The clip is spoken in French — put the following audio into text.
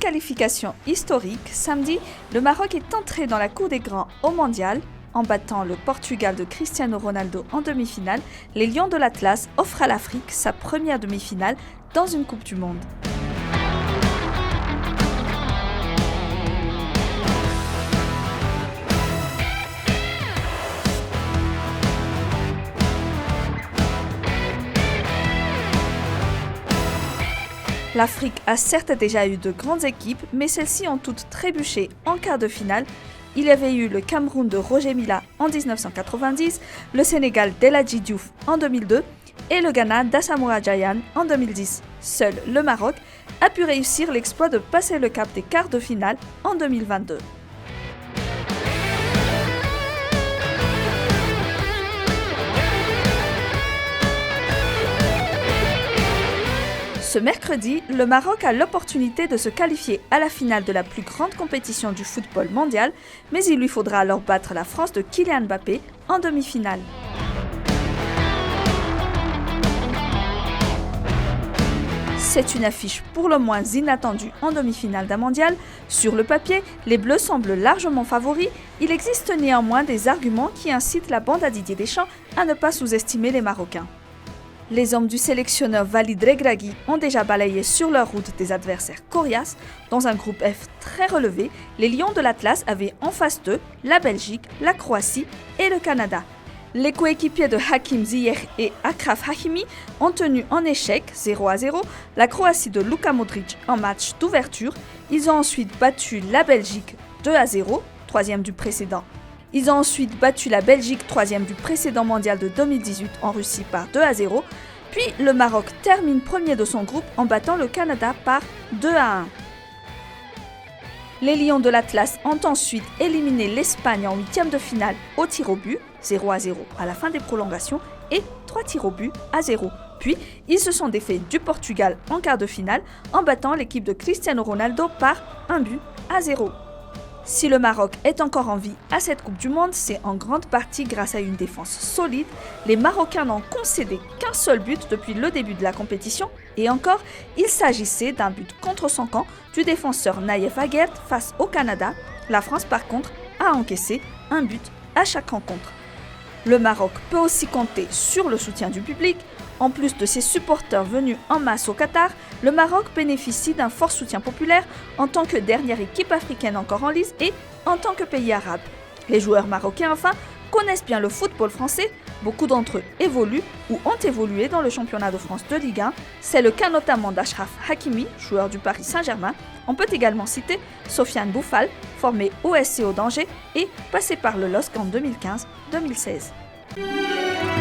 qualification historique, samedi, le Maroc est entré dans la cour des grands au mondial. En battant le Portugal de Cristiano Ronaldo en demi-finale, les Lions de l'Atlas offrent à l'Afrique sa première demi-finale dans une Coupe du Monde. L'Afrique a certes déjà eu de grandes équipes, mais celles-ci ont toutes trébuché en quart de finale. Il y avait eu le Cameroun de Roger Milla en 1990, le Sénégal d'Eladji Diouf en 2002 et le Ghana d'Asamoah Gyan en 2010. Seul le Maroc a pu réussir l'exploit de passer le cap des quarts de finale en 2022. Ce mercredi, le Maroc a l'opportunité de se qualifier à la finale de la plus grande compétition du football mondial, mais il lui faudra alors battre la France de Kylian Mbappé en demi-finale. C'est une affiche pour le moins inattendue en demi-finale d'un mondial. Sur le papier, les Bleus semblent largement favoris. Il existe néanmoins des arguments qui incitent la bande à Didier Deschamps à ne pas sous-estimer les Marocains. Les hommes du sélectionneur Walid Regragui ont déjà balayé sur leur route des adversaires coriaces. Dans un groupe F très relevé, les Lions de l'Atlas avaient en face d'eux la Belgique, la Croatie et le Canada. Les coéquipiers de Hakim Ziyech et Achraf Hakimi ont tenu en échec 0-0 la Croatie de Luka Modric en match d'ouverture. Ils ont ensuite battu la Belgique 2-0, troisième du précédent. Ils ont ensuite battu la Belgique, troisième du précédent mondial de 2018 en Russie par 2-0. Puis le Maroc termine premier de son groupe en battant le Canada par 2-1. Les Lions de l'Atlas ont ensuite éliminé l'Espagne en huitième de finale au tir au but, 0-0 à la fin des prolongations et 3 tirs au but à 0. Puis ils se sont défaits du Portugal en quart de finale en battant l'équipe de Cristiano Ronaldo par 1-0. Si le Maroc est encore en vie à cette Coupe du Monde, c'est en grande partie grâce à une défense solide. Les Marocains n'ont concédé qu'un seul but depuis le début de la compétition. Et encore, il s'agissait d'un but contre son camp du défenseur Nayef Aguerd face au Canada. La France, par contre, a encaissé un but à chaque rencontre. Le Maroc peut aussi compter sur le soutien du public. En plus de ses supporters venus en masse au Qatar, le Maroc bénéficie d'un fort soutien populaire en tant que dernière équipe africaine encore en lice et en tant que pays arabe. Les joueurs marocains, enfin, connaissent bien le football français. Beaucoup d'entre eux évoluent ou ont évolué dans le championnat de France de Ligue 1. C'est le cas notamment d'Achraf Hakimi, joueur du Paris Saint-Germain. On peut également citer Sofiane Boufal, formé au SCO d'Angers et passé par le LOSC en 2015-2016.